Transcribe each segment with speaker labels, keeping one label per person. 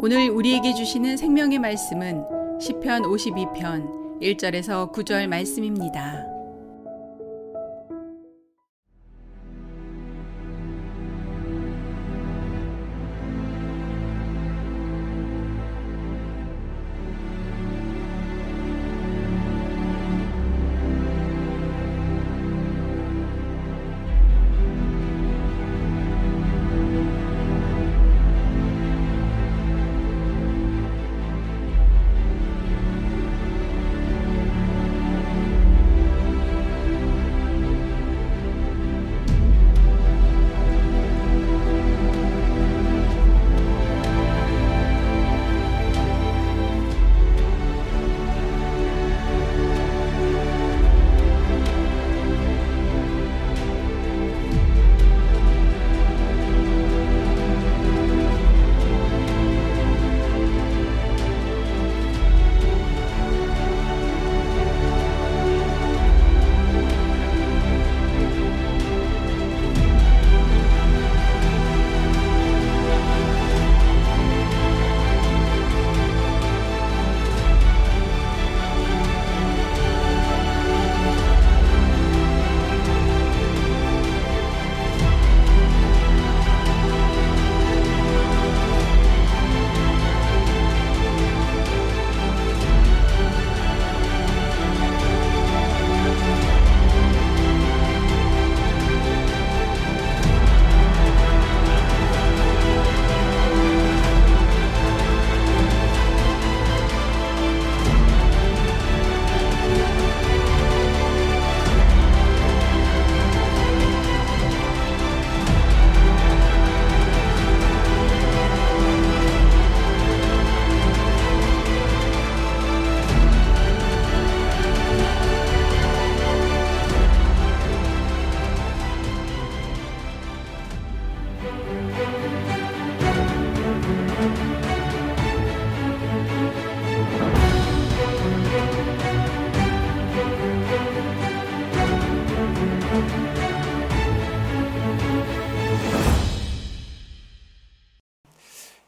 Speaker 1: 오늘 우리에게 주시는 생명의 말씀은 시편 52편 1절에서 9절 말씀입니다.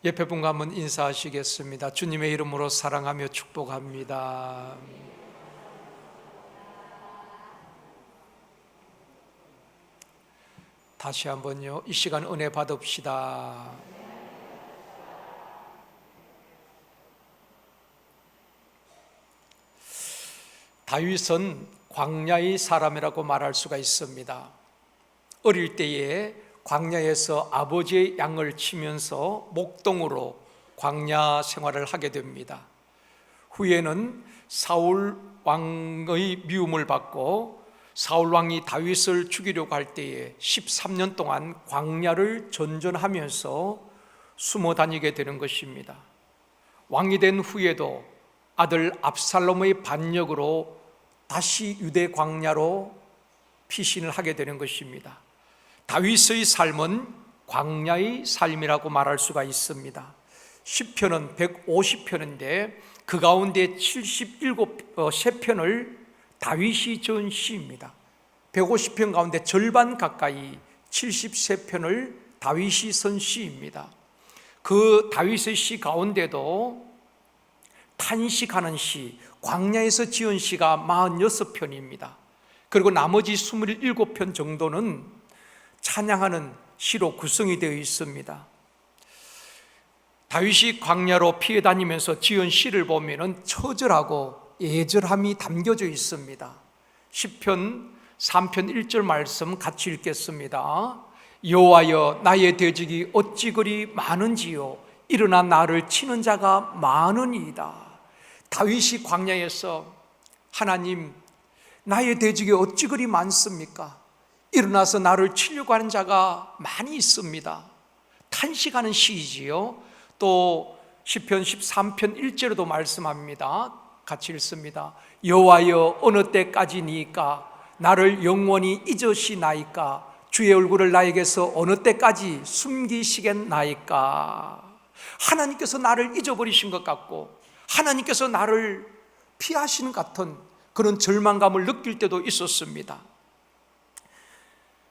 Speaker 2: 옆에 분과 한번 인사하시겠습니다. 주님의 이름으로 사랑하며 축복합니다. 다시 한번요, 이 시간 은혜 받읍시다. 다윗은 광야의 사람이라고 말할 수가 있습니다. 어릴 때에 광야에서 아버지의 양을 치면서 목동으로 광야 생활을 하게 됩니다. 후에는 사울 왕의 미움을 받고 사울 왕이 다윗을 죽이려고 할 때에 13년 동안 광야를 전전하면서 숨어 다니게 되는 것입니다. 왕이 된 후에도 아들 압살롬의 반역으로 다시 유대 광야로 피신을 하게 되는 것입니다. 다윗의 삶은 광야의 삶이라고 말할 수가 있습니다. 시편은 150편인데 그 가운데 73편을 다윗이 지은 시입니다. 150편 가운데 절반 가까이 73편을 다윗이 쓴 시입니다. 그 다윗의 시 가운데도 탄식하는 시, 광야에서 지은 시가 46편입니다. 그리고 나머지 27편 정도는 찬양하는 시로 구성이 되어 있습니다. 다윗이 광야로 피해 다니면서 지은 시를 보면 처절하고 애절함이 담겨져 있습니다. 시편 3편 1절 말씀 같이 읽겠습니다. 여호와여, 나의 대적이 어찌 그리 많은지요, 일어나 나를 치는 자가 많으니이다. 다윗이 광야에서 하나님, 나의 대적이 어찌 그리 많습니까? 일어나서 나를 치려고 하는 자가 많이 있습니다. 탄식하는 시이지요. 또 시편 13편 1절에도 말씀합니다. 같이 읽습니다. 여호와여, 어느 때까지니까 나를 영원히 잊으시나이까? 주의 얼굴을 나에게서 어느 때까지 숨기시겠나이까? 하나님께서 나를 잊어버리신 것 같고 하나님께서 나를 피하시는 것 같은 그런 절망감을 느낄 때도 있었습니다.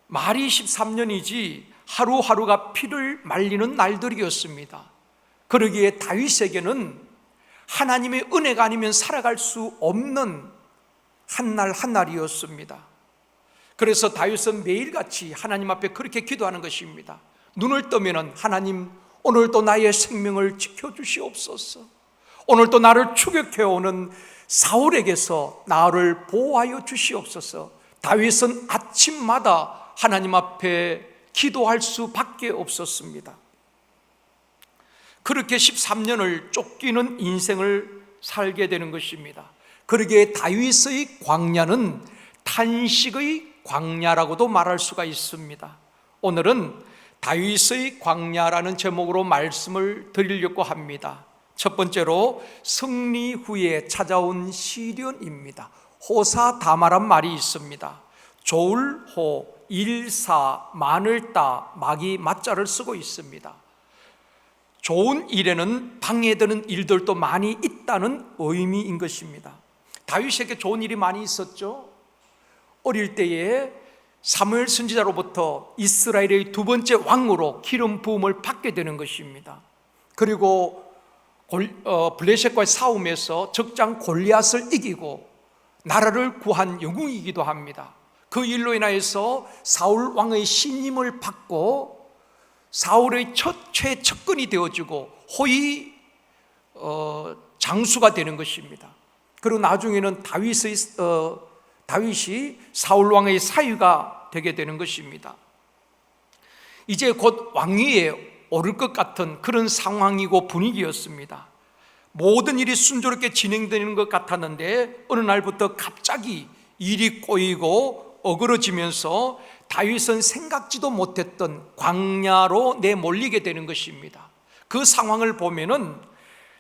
Speaker 2: 말이 13년이지 하루하루가 피를 말리는 날들이었습니다. 그러기에 다윗에게는 하나님의 은혜가 아니면 살아갈 수 없는 한 날 한 날이었습니다. 그래서 다윗은 매일같이 하나님 앞에 그렇게 기도하는 것입니다. 눈을 뜨면 하나님, 오늘도 나의 생명을 지켜주시옵소서. 오늘도 나를 추격해오는 사울에게서 나를 보호하여 주시옵소서. 다윗은 아침마다 하나님 앞에 기도할 수밖에 없었습니다. 그렇게 13년을 쫓기는 인생을 살게 되는 것입니다. 그러기에 다윗의 광야는 탄식의 광야라고도 말할 수가 있습니다. 오늘은 다윗의 광야라는 제목으로 말씀을 드리려고 합니다. 첫 번째로 승리 후에 찾아온 시련입니다. 호사다마란 말이 있습니다. 조울호, 일사, 마늘 따, 막이 맞자를 쓰고 있습니다. 좋은 일에는 방해되는 일들도 많이 있다는 의미인 것입니다. 다윗에게 좋은 일이 많이 있었죠. 어릴 때에 사무엘 선지자로부터 이스라엘의 두 번째 왕으로 기름 부음을 받게 되는 것입니다. 그리고 블레셋과의 싸움에서 적장 골리앗을 이기고 나라를 구한 영웅이기도 합니다. 그 일로 인하여서 사울 왕의 신임을 받고 사울의 최측근이 되어지고 호위 장수가 되는 것입니다. 그리고 나중에는 다윗이 사울 왕의 사위가 되게 되는 것입니다. 이제 곧 왕위에 오를 것 같은 그런 상황이고 분위기였습니다. 모든 일이 순조롭게 진행되는 것 같았는데 어느 날부터 갑자기 일이 꼬이고 어그러지면서 다윗은 생각지도 못했던 광야로 내몰리게 되는 것입니다. 그 상황을 보면은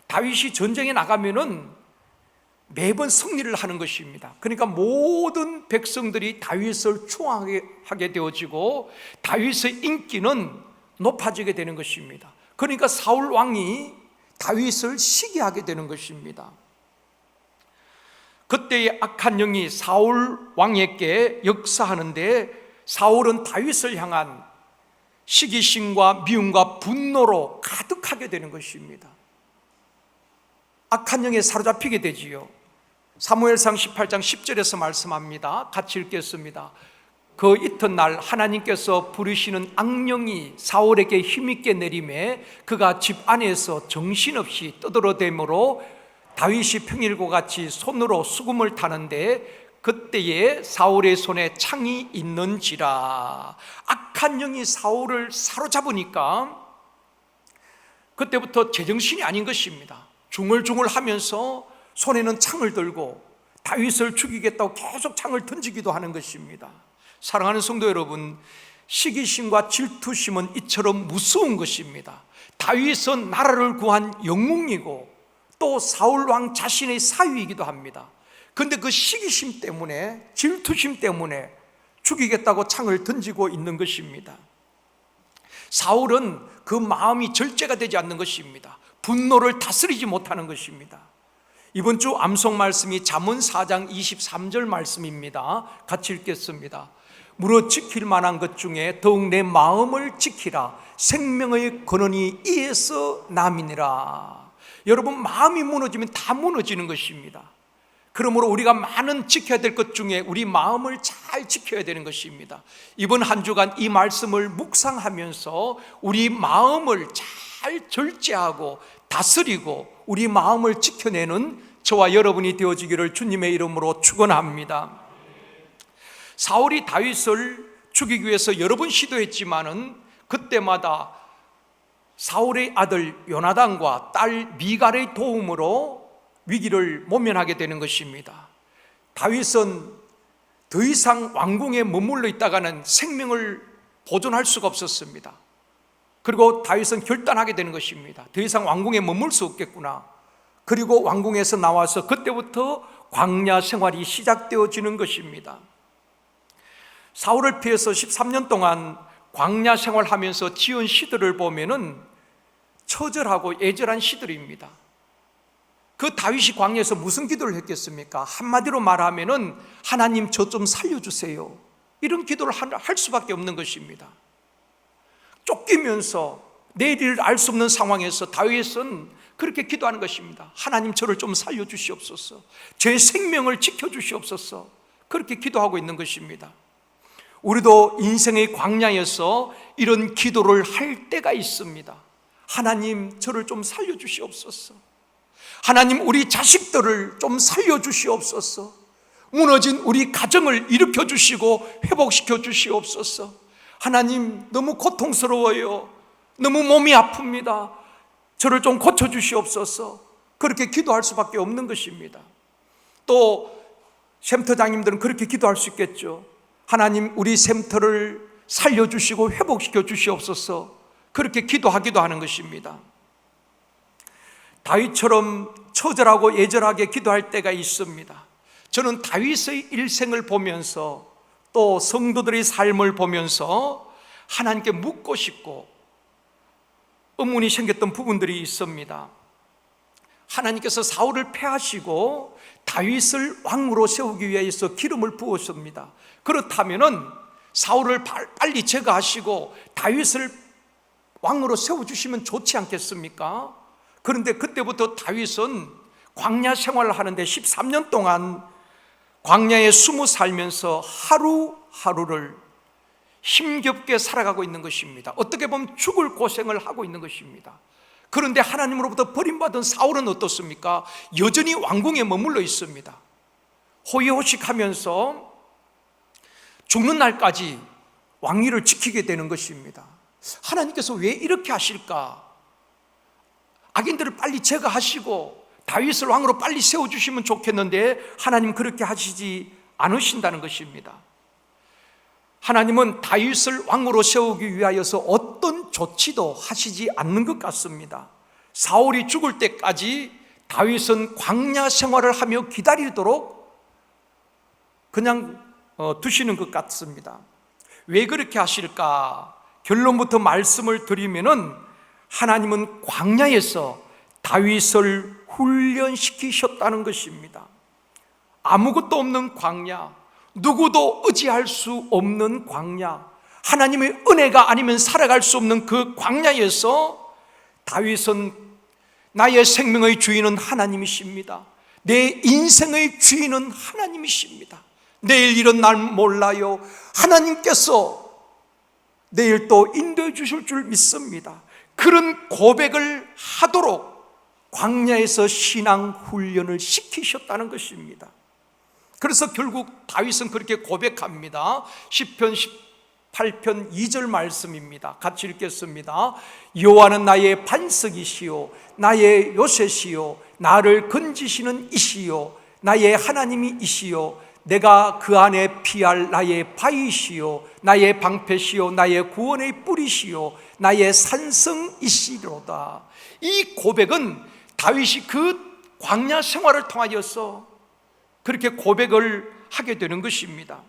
Speaker 2: 다윗이 전쟁에 나가면은 매번 승리를 하는 것입니다. 그러니까 모든 백성들이 다윗을 추앙하게 되어지고 다윗의 인기는 높아지게 되는 것입니다. 그러니까 사울 왕이 다윗을 시기하게 되는 것입니다. 그때의 악한 영이 사울 왕에게 역사하는데 사울은 다윗을 향한 시기심과 미움과 분노로 가득하게 되는 것입니다. 악한 영에 사로잡히게 되지요. 사무엘상 18장 10절에서 말씀합니다. 같이 읽겠습니다. 그 이튿날 하나님께서 부르시는 악령이 사울에게 힘있게 내림에 그가 집 안에서 정신없이 떠들어대므로 다윗이 평일과 같이 손으로 수금을 타는데 그때에 사울의 손에 창이 있는지라. 악한 영이 사울을 사로잡으니까 그때부터 제정신이 아닌 것입니다. 중얼중얼 하면서 손에는 창을 들고 다윗을 죽이겠다고 계속 창을 던지기도 하는 것입니다. 사랑하는 성도 여러분, 시기심과 질투심은 이처럼 무서운 것입니다. 다윗은 나라를 구한 영웅이고 또 사울 왕 자신의 사위이기도 합니다. 그런데 그 시기심 때문에, 질투심 때문에 죽이겠다고 창을 던지고 있는 것입니다. 사울은 그 마음이 절제가 되지 않는 것입니다. 분노를 다스리지 못하는 것입니다. 이번 주 암송 말씀이 잠언 4장 23절 말씀입니다. 같이 읽겠습니다. 무릇 지킬 만한 것 중에 더욱 내 마음을 지키라. 생명의 근원이 이에서 남이니라. 여러분, 마음이 무너지면 다 무너지는 것입니다. 그러므로 우리가 많은 지켜야 될 것 중에 우리 마음을 잘 지켜야 되는 것입니다. 이번 한 주간 이 말씀을 묵상하면서 우리 마음을 잘 절제하고 다스리고 우리 마음을 지켜내는 저와 여러분이 되어지기를 주님의 이름으로 축원합니다. 사울이 다윗을 죽이기 위해서 여러 번 시도했지만은 그때마다 사울의 아들 요나단과 딸 미갈의 도움으로 위기를 모면하게 되는 것입니다. 다윗은 더 이상 왕궁에 머물러 있다가는 생명을 보존할 수가 없었습니다. 그리고 다윗은 결단하게 되는 것입니다. 더 이상 왕궁에 머물 수 없겠구나. 그리고 왕궁에서 나와서 그때부터 광야 생활이 시작되어지는 것입니다. 사울을 피해서 13년 동안 광야 생활하면서 지은 시들을 보면은 처절하고 애절한 시들입니다. 그 다윗이 광야에서 무슨 기도를 했겠습니까? 한마디로 말하면은 하나님 저 좀 살려주세요. 이런 기도를 할 수밖에 없는 것입니다. 쫓기면서 내일을 알 수 없는 상황에서 다윗은 그렇게 기도하는 것입니다. 하나님, 저를 좀 살려주시옵소서. 제 생명을 지켜주시옵소서. 그렇게 기도하고 있는 것입니다. 우리도 인생의 광야에서 이런 기도를 할 때가 있습니다. 하나님, 저를 좀 살려주시옵소서. 하나님, 우리 자식들을 좀 살려주시옵소서. 무너진 우리 가정을 일으켜 주시고 회복시켜 주시옵소서. 하나님, 너무 고통스러워요. 너무 몸이 아픕니다. 저를 좀 고쳐주시옵소서. 그렇게 기도할 수밖에 없는 것입니다. 또 샘터장님들은 그렇게 기도할 수 있겠죠. 하나님, 우리 샘터를 살려주시고 회복시켜 주시옵소서. 그렇게 기도하기도 하는 것입니다. 다윗처럼 처절하고 예절하게 기도할 때가 있습니다. 저는 다윗의 일생을 보면서 또 성도들의 삶을 보면서 하나님께 묻고 싶고 의문이 생겼던 부분들이 있습니다. 하나님께서 사울을 패하시고 다윗을 왕으로 세우기 위해서 기름을 부으십니다. 그렇다면은 사울을 빨리 제거하시고 다윗을 왕으로 세워주시면 좋지 않겠습니까? 그런데 그때부터 다윗은 광야 생활을 하는데 13년 동안 광야에 숨어 살면서 하루하루를 힘겹게 살아가고 있는 것입니다. 어떻게 보면 죽을 고생을 하고 있는 것입니다. 그런데 하나님으로부터 버림받은 사울은 어떻습니까? 여전히 왕궁에 머물러 있습니다. 호의호식하면서 죽는 날까지 왕위를 지키게 되는 것입니다. 하나님께서 왜 이렇게 하실까? 악인들을 빨리 제거하시고 다윗을 왕으로 빨리 세워주시면 좋겠는데 하나님 그렇게 하시지 않으신다는 것입니다. 하나님은 다윗을 왕으로 세우기 위하여서 어떤 조치도 하시지 않는 것 같습니다. 사울이 죽을 때까지 다윗은 광야 생활을 하며 기다리도록 그냥 두시는 것 같습니다. 왜 그렇게 하실까? 결론부터 말씀을 드리면은 하나님은 광야에서 다윗을 훈련시키셨다는 것입니다. 아무것도 없는 광야, 누구도 의지할 수 없는 광야, 하나님의 은혜가 아니면 살아갈 수 없는 그 광야에서 다윗은 나의 생명의 주인은 하나님이십니다. 내 인생의 주인은 하나님이십니다. 내일 일은 날 몰라요. 하나님께서 내일 또 인도해 주실 줄 믿습니다. 그런 고백을 하도록 광야에서 신앙 훈련을 시키셨다는 것입니다. 그래서 결국 다윗은 그렇게 고백합니다. 시편 18편 2절 말씀입니다. 같이 읽겠습니다. 여호와는 나의 반석이시요 나의 요새시요 나를 건지시는 이시요 나의 하나님이 이시요 내가 그 안에 피할 나의 바위시요 나의 방패시요 나의 구원의 뿌리시요 나의 산성이시로다. 이 고백은 다윗이 그 광야 생활을 통하여서 그렇게 고백을 하게 되는 것입니다.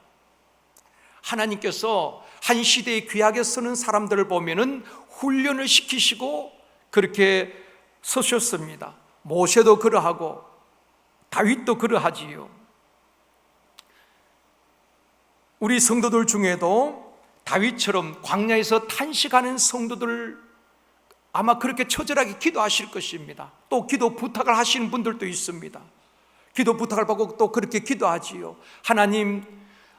Speaker 2: 하나님께서 한 시대의 귀하게 서는 사람들을 보면은 훈련을 시키시고 그렇게 서셨습니다. 모세도 그러하고 다윗도 그러하지요. 우리 성도들 중에도 다윗처럼 광야에서 탄식하는 성도들 아마 그렇게 처절하게 기도하실 것입니다. 또 기도 부탁을 하시는 분들도 있습니다. 기도 부탁을 받고 또 그렇게 기도하지요. 하나님,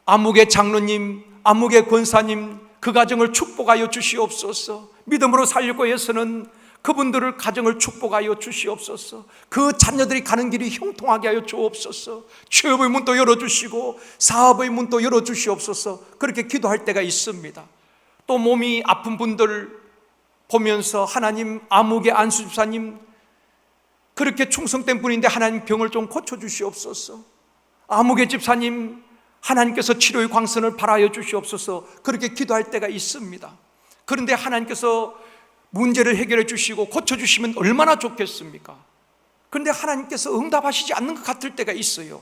Speaker 2: 암흑의 장로님, 암흑의 권사님 그 가정을 축복하여 주시옵소서. 믿음으로 살려고 해서는 그분들을 가정을 축복하여 주시옵소서. 그 자녀들이 가는 길이 형통하게 하여 주옵소서. 취업의 문도 열어주시고 사업의 문도 열어주시옵소서. 그렇게 기도할 때가 있습니다. 또 몸이 아픈 분들 보면서 하나님, 암흑의 안수 집사님 그렇게 충성된 분인데 하나님 병을 좀 고쳐주시옵소서. 암흑의 집사님 하나님께서 치료의 광선을 발하여 주시옵소서. 그렇게 기도할 때가 있습니다. 그런데 하나님께서 문제를 해결해 주시고 고쳐주시면 얼마나 좋겠습니까? 그런데 하나님께서 응답하시지 않는 것 같을 때가 있어요.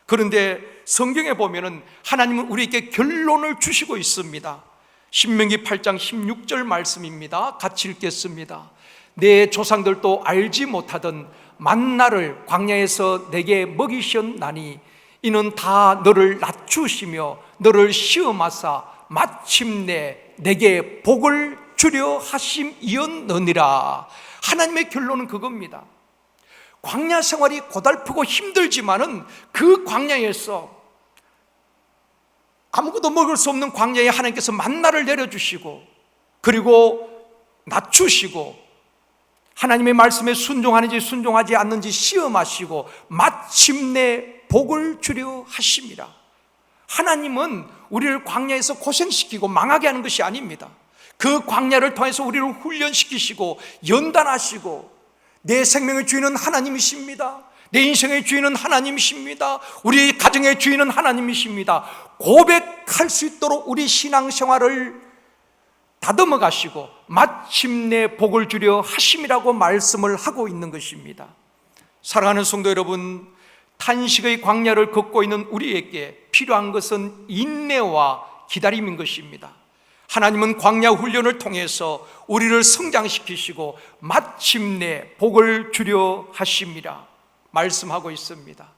Speaker 2: 그런데 성경에 보면은 하나님은 우리에게 결론을 주시고 있습니다. 신명기 8장 16절 말씀입니다. 같이 읽겠습니다. 내 조상들도 알지 못하던 만나를 광야에서 내게 먹이셨나니 이는 다 너를 낮추시며 너를 시험하사 마침내 내게 복을 주려 하심이었느니라. 하나님의 결론은 그겁니다. 광야 생활이 고달프고 힘들지만은 그 광야에서 아무것도 먹을 수 없는 광야에 하나님께서 만나를 내려주시고, 그리고 낮추시고, 하나님의 말씀에 순종하는지 순종하지 않는지 시험하시고 마침내 복을 주려 하심이라. 하나님은 우리를 광야에서 고생시키고 망하게 하는 것이 아닙니다. 그 광야를 통해서 우리를 훈련시키시고 연단하시고, 내 생명의 주인은 하나님이십니다, 내 인생의 주인은 하나님이십니다, 우리 가정의 주인은 하나님이십니다 고백할 수 있도록 우리 신앙생활을 다듬어 가시고 마침내 복을 주려 하심이라고 말씀을 하고 있는 것입니다. 사랑하는 성도 여러분, 탄식의 광야를 걷고 있는 우리에게 필요한 것은 인내와 기다림인 것입니다. 하나님은 광야 훈련을 통해서 우리를 성장시키시고 마침내 복을 주려 하심이라 말씀하고 있습니다.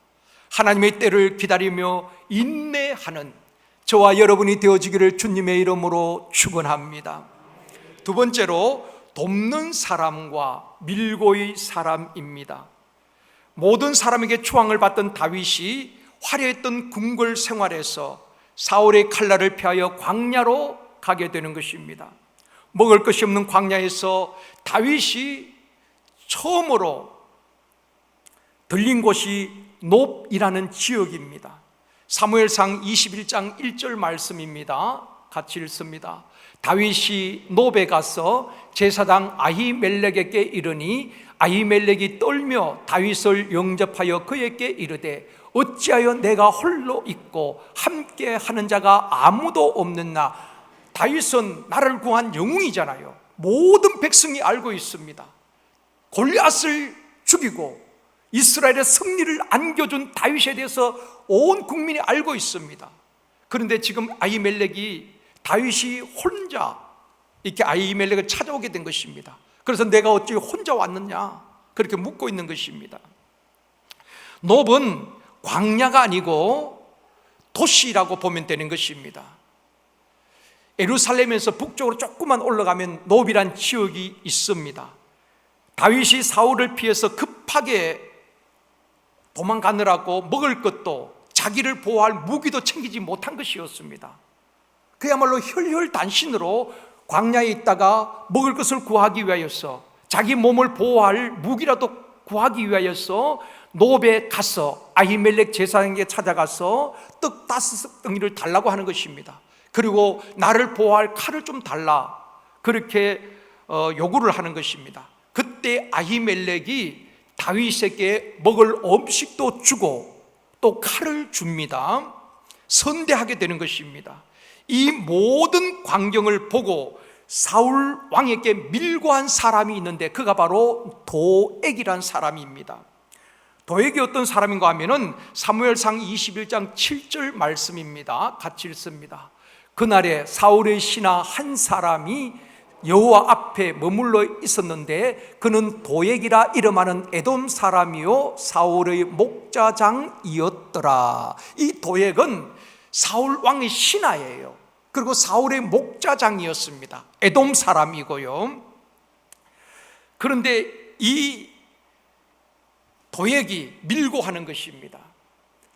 Speaker 2: 하나님의 때를 기다리며 인내하는 저와 여러분이 되어지기를 주님의 이름으로 축원합니다. 두 번째로, 돕는 사람과 밀고의 사람입니다. 모든 사람에게 초항을 받던 다윗이 화려했던 궁궐 생활에서 사울의 칼날을 피하여 광야로 가게 되는 것입니다. 먹을 것이 없는 광야에서 다윗이 처음으로 들린 곳이 놉이라는 지역입니다. 사무엘상 21장 1절 말씀입니다. 같이 읽습니다. 다윗이 놉에 가서 제사장 아히멜렉에게 이르니 아히멜렉이 떨며 다윗을 영접하여 그에게 이르되 어찌하여 내가 홀로 있고 함께 하는 자가 아무도 없느냐. 다윗은 나를 구한 영웅이잖아요. 모든 백성이 알고 있습니다. 골리앗을 죽이고 이스라엘의 승리를 안겨준 다윗에 대해서 온 국민이 알고 있습니다. 그런데 지금 아히멜렉이 다윗이 혼자 이렇게 아히멜렉을 찾아오게 된 것입니다. 그래서 내가 어찌 혼자 왔느냐 그렇게 묻고 있는 것입니다. 놉은 광야가 아니고 도시라고 보면 되는 것입니다. 예루살렘에서 북쪽으로 조금만 올라가면 놉이란 지역이 있습니다. 다윗이 사울을 피해서 급하게 도망가느라고 먹을 것도 자기를 보호할 무기도 챙기지 못한 것이었습니다. 그야말로 혈혈단신으로 광야에 있다가 먹을 것을 구하기 위하여서, 자기 몸을 보호할 무기라도 구하기 위하여서 놉에 가서 아히멜렉 제사장에게 찾아가서 떡 5덩이를 달라고 하는 것입니다. 그리고 나를 보호할 칼을 좀 달라 그렇게 요구를 하는 것입니다. 그때 아히멜렉이 다윗에게 먹을 음식도 주고 또 칼을 줍니다. 선대하게 되는 것입니다. 이 모든 광경을 보고 사울 왕에게 밀고한 사람이 있는데 그가 바로 도액이란 사람입니다. 도액이 어떤 사람인가 하면은 사무엘상 21장 7절 말씀입니다. 같이 읽습니다. 그날에 사울의 신하 한 사람이 여호와 앞에 머물러 있었는데 그는 도액이라 이름하는 에돔 사람이요 사울의 목자장이었더라. 이 도액은 사울 왕의 신하예요. 그리고 사울의 목자장이었습니다. 에돔 사람이고요. 그런데 이 도액이 밀고 하는 것입니다.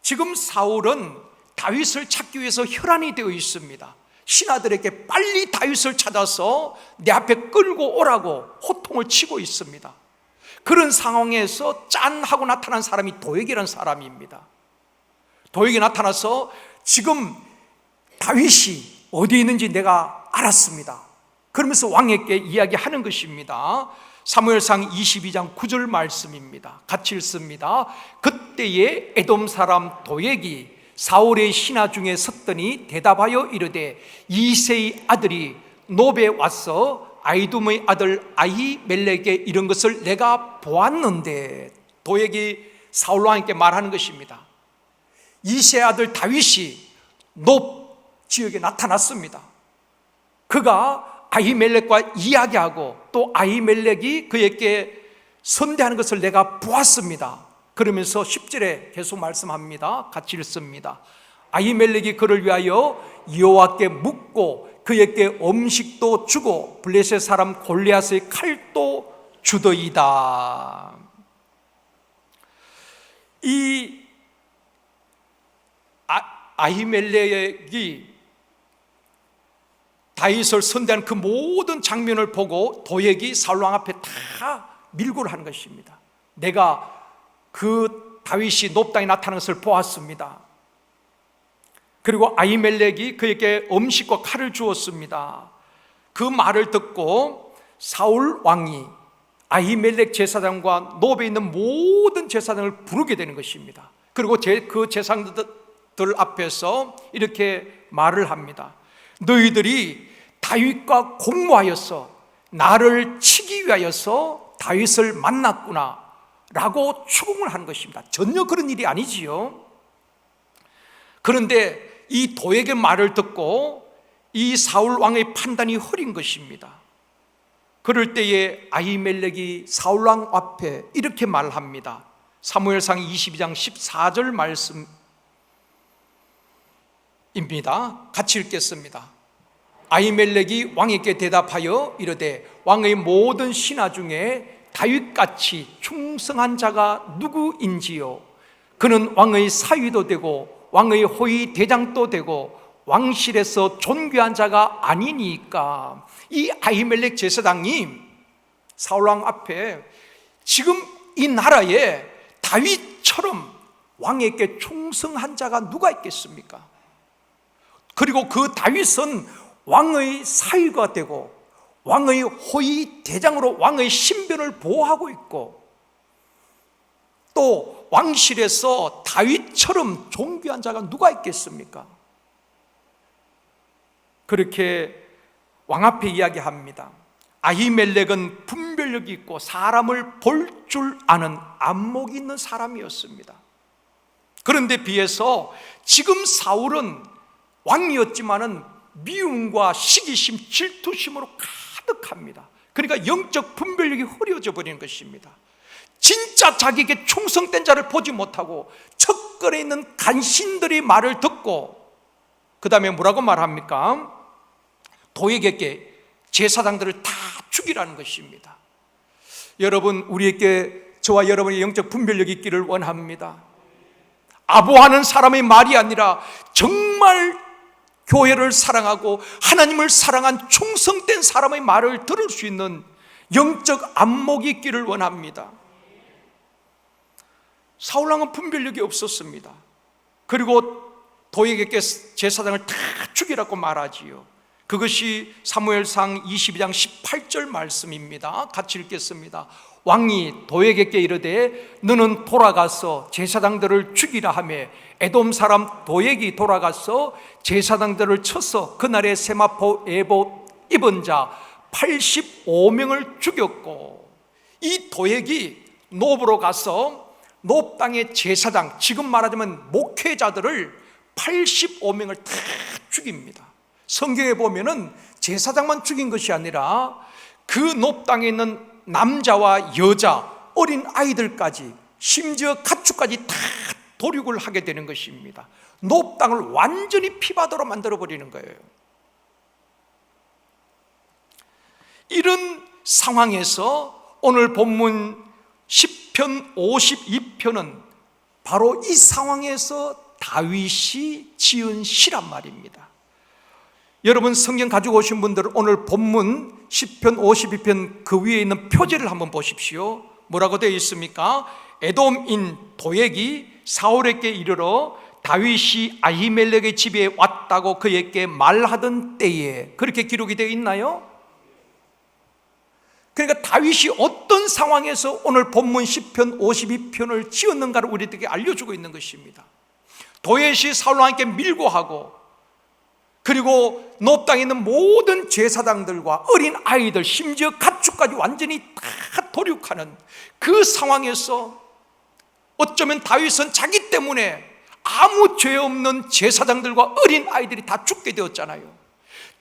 Speaker 2: 지금 사울은 다윗을 찾기 위해서 혈안이 되어 있습니다. 신하들에게 빨리 다윗을 찾아서 내 앞에 끌고 오라고 호통을 치고 있습니다. 그런 상황에서 짠 하고 나타난 사람이 도액이라는 사람입니다. 도액이 나타나서 지금 다윗이 어디에 있는지 내가 알았습니다. 그러면서 왕에게 이야기하는 것입니다. 사무엘상 22장 9절 말씀입니다. 같이 읽습니다. 그때에 에돔 사람 도액이 사울의 신하 중에 섰더니 대답하여 이르되 이새의 아들이 놉에 와서 아히둠의 아들 아히멜렉에게 이런 것을 내가 보았는데, 도액이 사울 왕에게 말하는 것입니다. 이새의 아들 다윗이 놉 지역에 나타났습니다. 그가 아히멜렉과 이야기하고 또 아히멜렉이 그에게 선대하는 것을 내가 보았습니다. 그러면서 10절에 계속 말씀합니다. 같이 읽습니다. 아히멜렉이 그를 위하여 여호와께 묻고 그에게 음식도 주고 블레셋 사람 골리앗의 칼도 주더이다. 이 아히멜렉이 다윗을 선대한 그 모든 장면을 보고 도액이 사울 왕 앞에 다 밀고를 하는 것입니다. 내가 그 다윗이 높당에 나타나는 것을 보았습니다. 그리고 아히멜렉이 그에게 음식과 칼을 주었습니다. 그 말을 듣고 사울 왕이 아히멜렉 제사장과 노베에 있는 모든 제사장을 부르게 되는 것입니다. 그리고 그 제사장들 앞에서 이렇게 말을 합니다. 너희들이 다윗과 공모하여서 나를 치기 위하여서 다윗을 만났구나 라고 추궁을 하는 것입니다. 전혀 그런 일이 아니지요. 그런데 이 도액의 말을 듣고 이 사울 왕의 판단이 흐린 것입니다. 그럴 때에 아히멜렉이 사울 왕 앞에 이렇게 말합니다. 사무엘상 22장 14절 말씀입니다. 같이 읽겠습니다. 아히멜렉이 왕에게 대답하여 이르되 왕의 모든 신하 중에 다윗같이 충성한 자가 누구인지요? 그는 왕의 사위도 되고 왕의 호위 대장도 되고 왕실에서 존귀한 자가 아니니까. 이 아히멜렉 제사장이 사울왕 앞에 지금 이 나라에 다윗처럼 왕에게 충성한 자가 누가 있겠습니까? 그리고 그 다윗은 왕의 사위가 되고 왕의 호위 대장으로 왕의 신변을 보호하고 있고 또 왕실에서 다윗처럼 존귀한 자가 누가 있겠습니까? 그렇게 왕 앞에 이야기합니다. 아히멜렉은 분별력이 있고 사람을 볼 줄 아는 안목이 있는 사람이었습니다. 그런데 비해서 지금 사울은 왕이었지만은 미움과 시기심, 질투심으로 가득합니다. 그러니까 영적 분별력이 흐려져 버리는 것입니다. 진짜 자기에게 충성된 자를 보지 못하고 척거에 있는 간신들의 말을 듣고 그 다음에 뭐라고 말합니까? 도액에게 제사장들을 다 죽이라는 것입니다. 여러분, 우리에게 저와 여러분의 영적 분별력이 있기를 원합니다. 아부하는 사람의 말이 아니라 정말 교회를 사랑하고 하나님을 사랑한 충성된 사람의 말을 들을 수 있는 영적 안목이 있기를 원합니다. 사울왕은 분별력이 없었습니다. 그리고 도액에게 제사장을 다 죽이라고 말하지요. 그것이 사무엘상 22장 18절 말씀입니다. 같이 읽겠습니다. 왕이 도액에게 이르되 너는 돌아가서 제사장들을 죽이라 하매 에돔 사람 도액이 돌아가서 제사장들을 쳐서 그날의 세마포 에봇 입은 자 85명을 죽였고, 이 도액이 노브로 가서 노브 땅의 제사장, 지금 말하자면 목회자들을 85명을 다 죽입니다. 성경에 보면은 제사장만 죽인 것이 아니라 그 노브 땅에 있는 남자와 여자, 어린 아이들까지, 심지어 가축까지 다 도륙을 하게 되는 것입니다. 노브 땅을 완전히 피바다로 만들어 버리는 거예요. 이런 상황에서 오늘 본문 시편 52편은 바로 이 상황에서 다윗이 지은 시란 말입니다. 여러분, 성경 가지고 오신 분들은 오늘 본문 시편 52편 그 위에 있는 표제를 한번 보십시오. 뭐라고 되어 있습니까? 에돔인 도액이 사울에게 이르러 다윗이 아히멜렉의 집에 왔다고 그에게 말하던 때에, 그렇게 기록이 되어 있나요? 그러니까 다윗이 어떤 상황에서 오늘 본문 시편 52편을 지었는가를 우리들에게 알려주고 있는 것입니다. 도액이 사울 왕에게 밀고하고, 그리고 노브 땅에 있는 모든 제사장들과 어린 아이들, 심지어 가축까지 완전히 다 도륙하는 그 상황에서 어쩌면 다윗은 자기 때문에 아무 죄 없는 제사장들과 어린 아이들이 다 죽게 되었잖아요.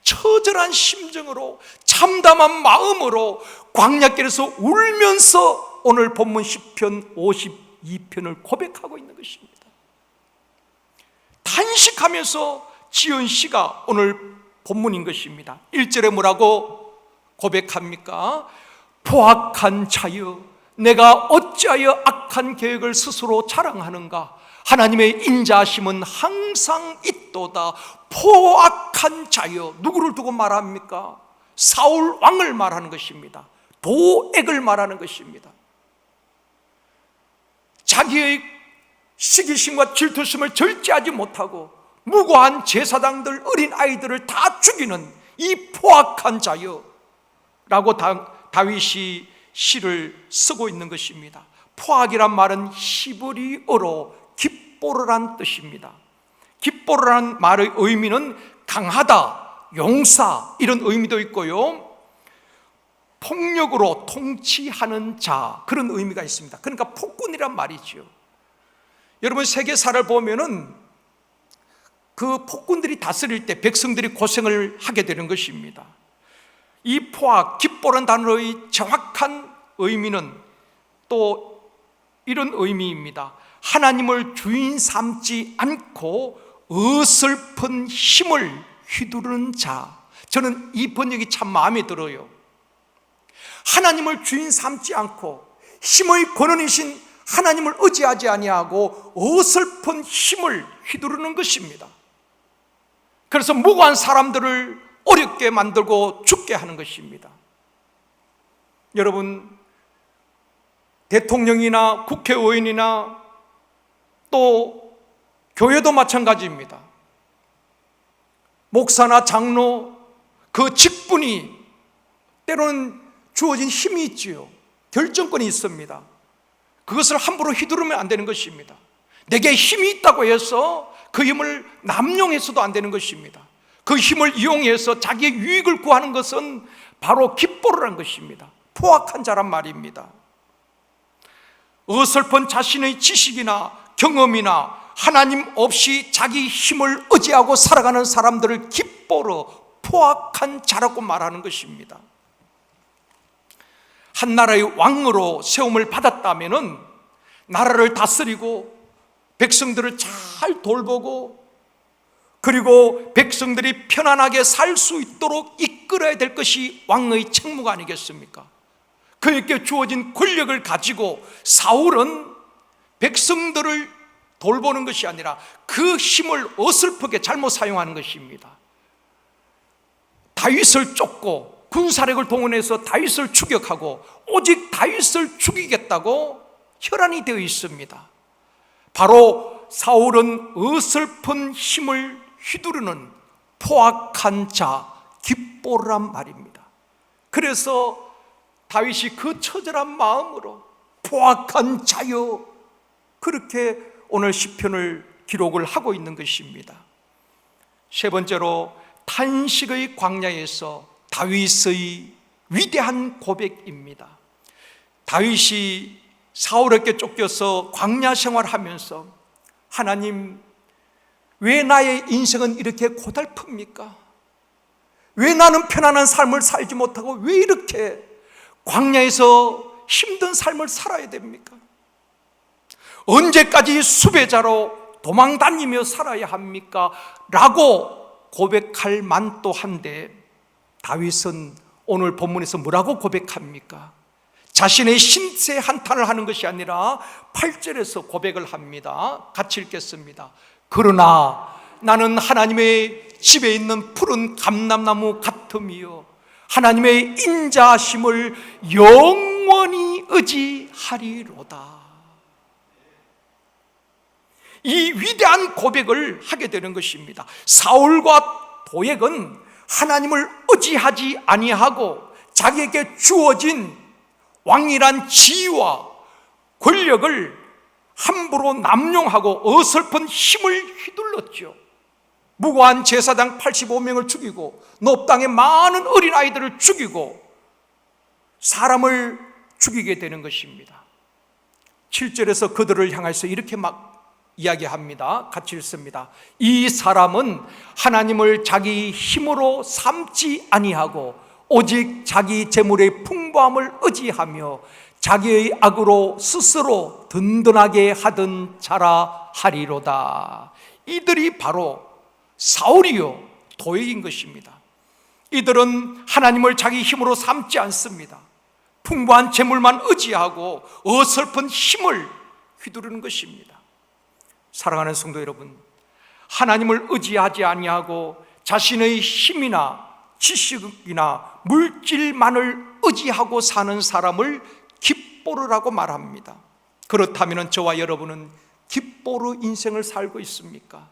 Speaker 2: 처절한 심정으로, 참담한 마음으로 광야길에서 울면서 오늘 본문 시편 52편을 고백하고 있는 것입니다. 탄식하면서 지은 시가 오늘 본문인 것입니다. 1절에 뭐라고 고백합니까? 포악한 자여, 내가 어찌하여 악한 계획을 스스로 자랑하는가? 하나님의 인자하심은 항상 있도다. 포악한 자여, 누구를 두고 말합니까? 사울 왕을 말하는 것입니다. 도액을 말하는 것입니다. 자기의 시기심과 질투심을 절제하지 못하고 무고한 제사장들, 어린 아이들을 다 죽이는 이 포악한 자여라고 다윗이 시를 쓰고 있는 것입니다. 포악이란 말은 히브리어로 깃보르란 뜻입니다. 깃보르란 말의 의미는 강하다, 용사, 이런 의미도 있고요, 폭력으로 통치하는 자, 그런 의미가 있습니다. 그러니까 폭군이란 말이죠. 여러분, 세계사를 보면은 그 폭군들이 다스릴 때 백성들이 고생을 하게 되는 것입니다. 이 포악, 깃보른 단어의 정확한 의미는 또 이런 의미입니다. 하나님을 주인 삼지 않고 어설픈 힘을 휘두르는 자. 저는 이 번역이 참 마음에 들어요. 하나님을 주인 삼지 않고 힘의 권원이신 하나님을 의지하지 아니하고 어설픈 힘을 휘두르는 것입니다. 그래서 무고한 사람들을 어렵게 만들고 죽게 하는 것입니다. 여러분, 대통령이나 국회의원이나 또 교회도 마찬가지입니다. 목사나 장로, 그 직분이 때로는 주어진 힘이 있지요. 결정권이 있습니다. 그것을 함부로 휘두르면 안 되는 것입니다. 내게 힘이 있다고 해서 그 힘을 남용해서도 안 되는 것입니다. 그 힘을 이용해서 자기의 유익을 구하는 것은 바로 깃보르란 것입니다. 포악한 자란 말입니다. 어설픈 자신의 지식이나 경험이나 하나님 없이 자기 힘을 의지하고 살아가는 사람들을 깃보르, 포악한 자라고 말하는 것입니다. 한 나라의 왕으로 세움을 받았다면은 나라를 다스리고 백성들을 잘 돌보고 그리고 백성들이 편안하게 살 수 있도록 이끌어야 될 것이 왕의 책무가 아니겠습니까? 그에게 주어진 권력을 가지고 사울은 백성들을 돌보는 것이 아니라 그 힘을 어설프게 잘못 사용하는 것입니다. 다윗을 쫓고 군사력을 동원해서 다윗을 추격하고 오직 다윗을 죽이겠다고 혈안이 되어 있습니다. 바로 사울은 어설픈 힘을 휘두르는 포악한 자, 깃보르란 말입니다. 그래서 다윗이 그 처절한 마음으로 포악한 자여, 그렇게 오늘 시편을 기록을 하고 있는 것입니다. 세 번째로 탄식의 광야에서 다윗의 위대한 고백입니다. 다윗이 사울에게 쫓겨서 광야 생활하면서 하나님, 왜 나의 인생은 이렇게 고달픕니까? 왜 나는 편안한 삶을 살지 못하고 왜 이렇게 광야에서 힘든 삶을 살아야 됩니까? 언제까지 수배자로 도망다니며 살아야 합니까? 라고 고백할 만도 한데 다윗은 오늘 본문에서 뭐라고 고백합니까? 자신의 신세 한탄을 하는 것이 아니라 8절에서 고백을 합니다. 같이 읽겠습니다. 그러나 나는 하나님의 집에 있는 푸른 감람나무 같음이요 하나님의 인자하심을 영원히 의지하리로다. 이 위대한 고백을 하게 되는 것입니다. 사울과 도액은 하나님을 의지하지 아니하고 자기에게 주어진 왕이란 지위와 권력을 함부로 남용하고 어설픈 힘을 휘둘렀죠. 무고한 제사장 85명을 죽이고 높 땅의 많은 어린아이들을 죽이고 사람을 죽이게 되는 것입니다. 7절에서 그들을 향해서 이렇게 막 이야기합니다. 같이 읽습니다. 이 사람은 하나님을 자기 힘으로 삼지 아니하고 오직 자기 재물의 풍부함을 의지하며 자기의 악으로 스스로 든든하게 하던 자라 하리로다. 이들이 바로 사울이요 도액인 것입니다. 이들은 하나님을 자기 힘으로 삼지 않습니다. 풍부한 재물만 의지하고 어설픈 힘을 휘두르는 것입니다. 사랑하는 성도 여러분, 하나님을 의지하지 아니하고 자신의 힘이나 지식이나 물질만을 의지하고 사는 사람을 깁보르라고 말합니다. 그렇다면 저와 여러분은 깁보르 인생을 살고 있습니까?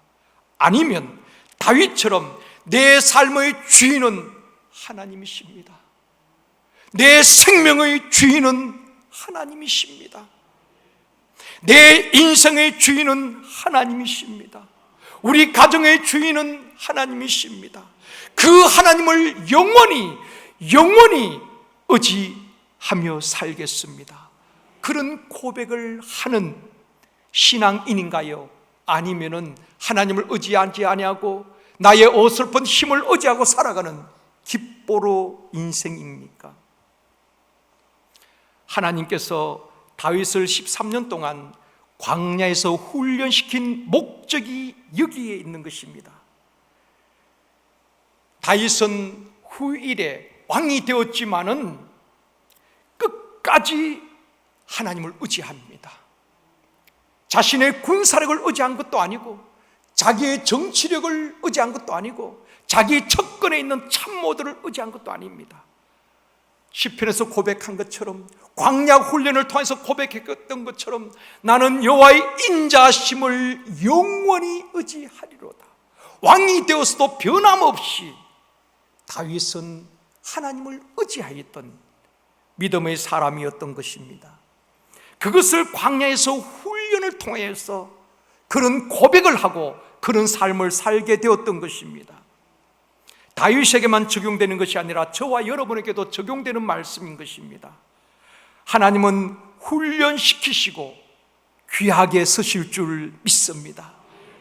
Speaker 2: 아니면 다윗처럼 내 삶의 주인은 하나님이십니다. 내 생명의 주인은 하나님이십니다. 내 인생의 주인은 하나님이십니다. 우리 가정의 주인은 하나님이십니다. 그 하나님을 영원히 의지하며 살겠습니다. 그런 고백을 하는 신앙인인가요? 아니면은 하나님을 의지하지 아니하고 나의 어설픈 힘을 의지하고 살아가는 깁보르 인생입니까? 하나님께서 다윗을 13년 동안 광야에서 훈련시킨 목적이 여기에 있는 것입니다. 다윗은 후일에 왕이 되었지만은 끝까지 하나님을 의지합니다. 자신의 군사력을 의지한 것도 아니고 자기의 정치력을 의지한 것도 아니고 자기 측근에 있는 참모들을 의지한 것도 아닙니다. 시편에서 고백한 것처럼, 광야 훈련을 통해서 고백했던 것처럼, 나는 여호와의 인자심을 영원히 의지하리로다. 왕이 되었어도 변함없이 다윗은 하나님을 의지하였던 믿음의 사람이었던 것입니다. 그것을 광야에서 훈련을 통해서 그런 고백을 하고 그런 삶을 살게 되었던 것입니다. 다윗에게만 적용되는 것이 아니라 저와 여러분에게도 적용되는 말씀인 것입니다. 하나님은 훈련시키시고 귀하게 서실 줄 믿습니다.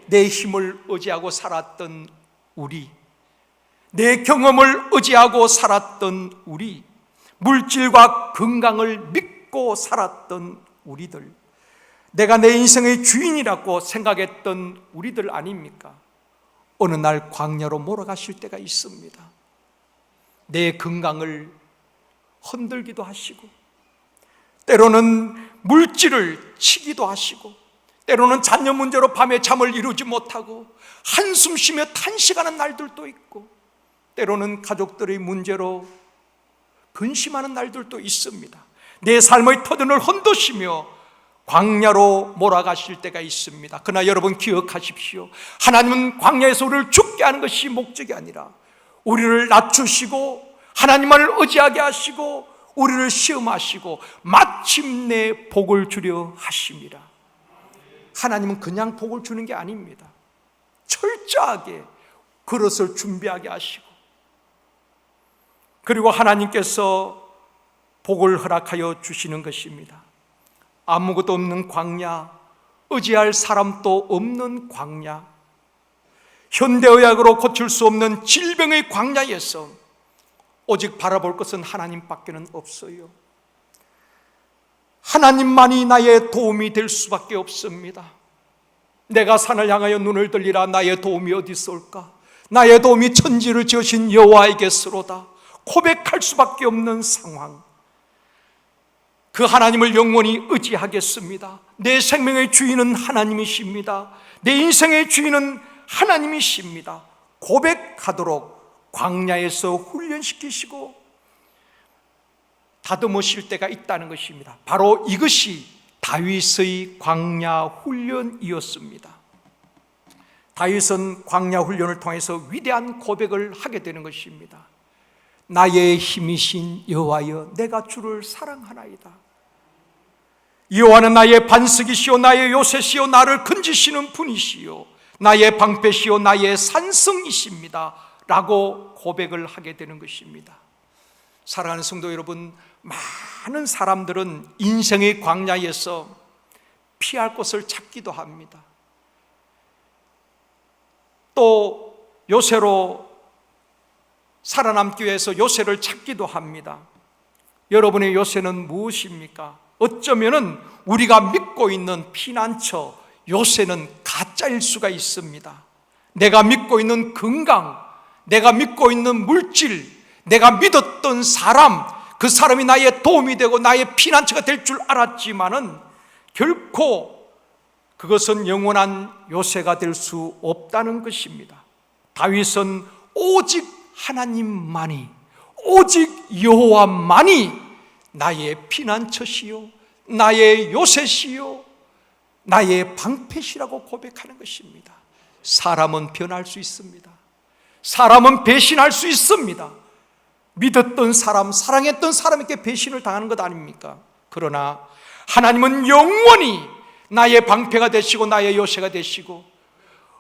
Speaker 2: 내 힘을 의지하고 살았던 우리, 내 경험을 의지하고 살았던 우리, 물질과 건강을 믿고 살았던 우리들, 내가 내 인생의 주인이라고 생각했던 우리들 아닙니까? 어느 날 광야로 몰아가실 때가 있습니다. 내 건강을 흔들기도 하시고, 때로는 물질을 치기도 하시고, 때로는 자녀 문제로 밤에 잠을 이루지 못하고 한숨 쉬며 탄식하는 날들도 있고, 때로는 가족들의 문제로 근심하는 날들도 있습니다. 내 삶의 터전을 흔드시며 광야로 몰아가실 때가 있습니다. 그러나 여러분 기억하십시오. 하나님은 광야에서 우리를 죽게 하는 것이 목적이 아니라 우리를 낮추시고 하나님만을 의지하게 하시고 우리를 시험하시고 마침내 복을 주려 하심이라. 하나님은 그냥 복을 주는 게 아닙니다. 철저하게 그릇을 준비하게 하시고, 그리고 하나님께서 복을 허락하여 주시는 것입니다. 아무것도 없는 광야, 의지할 사람도 없는 광야, 현대의학으로 고칠 수 없는 질병의 광야에서 오직 바라볼 것은 하나님밖에는 없어요. 하나님만이 나의 도움이 될 수밖에 없습니다. 내가 산을 향하여 눈을 들리라. 나의 도움이 어디 있을까? 나의 도움이 천지를 지으신 여호와에게서로다. 고백할 수밖에 없는 상황, 그 하나님을 영원히 의지하겠습니다. 내 생명의 주인은 하나님이십니다. 내 인생의 주인은 하나님이십니다. 고백하도록 광야에서 훈련시키시고 다듬으실 때가 있다는 것입니다. 바로 이것이 다윗의 광야 훈련이었습니다. 다윗은 광야 훈련을 통해서 위대한 고백을 하게 되는 것입니다. 나의 힘이신 여호와여, 내가 주를 사랑하나이다. 여호와는 나의 반석이시오, 나의 요새시오, 나를 건지시는 분이시오, 나의 방패시오, 나의 산성이십니다 라고 고백을 하게 되는 것입니다. 사랑하는 성도 여러분, 많은 사람들은 인생의 광야에서 피할 곳을 찾기도 합니다. 또 요새로 살아남기 위해서 요새를 찾기도 합니다. 여러분의 요새는 무엇입니까? 어쩌면은 우리가 믿고 있는 피난처 요새는 가짜 가짜일 수가 있습니다. 내가 믿고 있는 건강, 내가 믿고 있는 물질, 내가 믿었던 사람, 그 사람이 나의 도움이 되고 나의 피난처가 될 줄 알았지만은 결코 그것은 영원한 요새가 될 수 없다는 것입니다. 다윗은 오직 하나님만이, 오직 여호와만이 나의 피난처시요, 나의 요새시요, 나의 방패시라고 고백하는 것입니다. 사람은 변할 수 있습니다. 사람은 배신할 수 있습니다. 믿었던 사람, 사랑했던 사람에게 배신을 당하는 것 아닙니까? 그러나 하나님은 영원히 나의 방패가 되시고 나의 요새가 되시고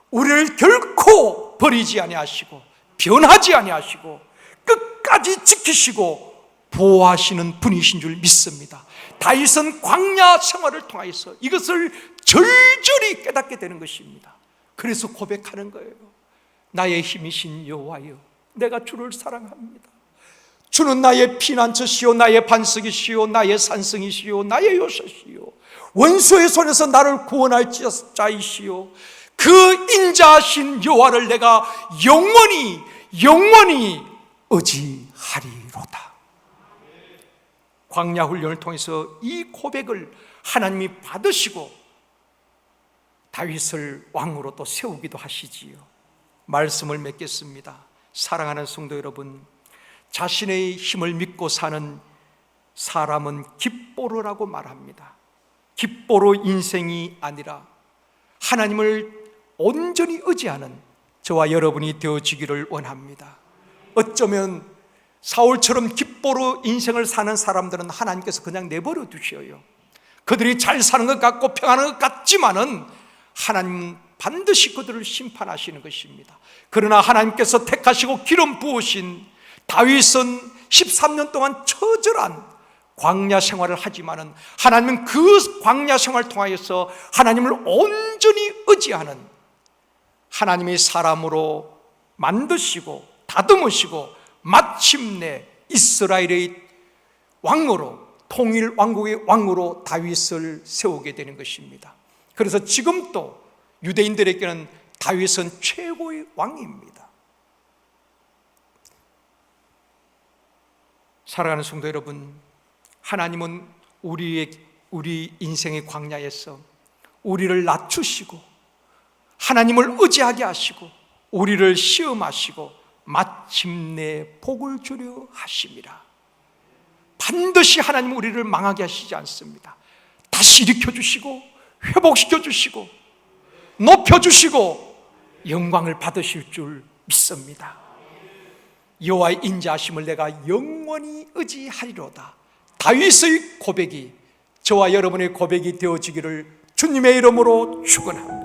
Speaker 2: 우리를 결코 버리지 아니하시고 변하지 아니하시고 끝까지 지키시고 보호하시는 분이신 줄 믿습니다. 다윗은 광야 생활을 통하여서 이것을 절절히 깨닫게 되는 것입니다. 그래서 고백하는 거예요. 나의 힘이신 여호와여, 내가 주를 사랑합니다. 주는 나의 피난처시요, 나의 반석이시요, 나의 산성이시요, 나의 요새시요, 원수의 손에서 나를 구원할 자이시요, 그 인자하신 여호와를 내가 영원히 의지하리로다. 광야 훈련을 통해서 이 고백을 하나님이 받으시고 다윗을 왕으로 또 세우기도 하시지요. 말씀을 맺겠습니다. 사랑하는 성도 여러분, 자신의 힘을 믿고 사는 사람은 깃보로라고 말합니다. 깃보로 인생이 아니라 하나님을 온전히 의지하는 저와 여러분이 되어지기를 원합니다. 어쩌면 사울처럼 깃보로 인생을 사는 사람들은 하나님께서 그냥 내버려 두셔요. 그들이 잘 사는 것 같고 평안한 것 같지만은 하나님 반드시 그들을 심판하시는 것입니다. 그러나 하나님께서 택하시고 기름 부으신 다윗은 13년 동안 처절한 광야 생활을 하지만은 하나님은 그 광야 생활을 통하여서 하나님을 온전히 의지하는 하나님의 사람으로 만드시고 다듬으시고 마침내 이스라엘의 왕으로, 통일 왕국의 왕으로 다윗을 세우게 되는 것입니다. 그래서 지금도 유대인들에게는 다윗은 최고의 왕입니다. 사랑하는 성도 여러분, 하나님은 우리 인생의 광야에서 우리를 낮추시고 하나님을 의지하게 하시고 우리를 시험하시고 마침내 복을 주려 하심이라. 반드시 하나님은 우리를 망하게 하시지 않습니다. 다시 일으켜주시고 회복시켜주시고 높여주시고 영광을 받으실 줄 믿습니다. 여호와의 인자하심을 내가 영원히 의지하리로다. 다윗의 고백이 저와 여러분의 고백이 되어지기를 주님의 이름으로 축원합니다.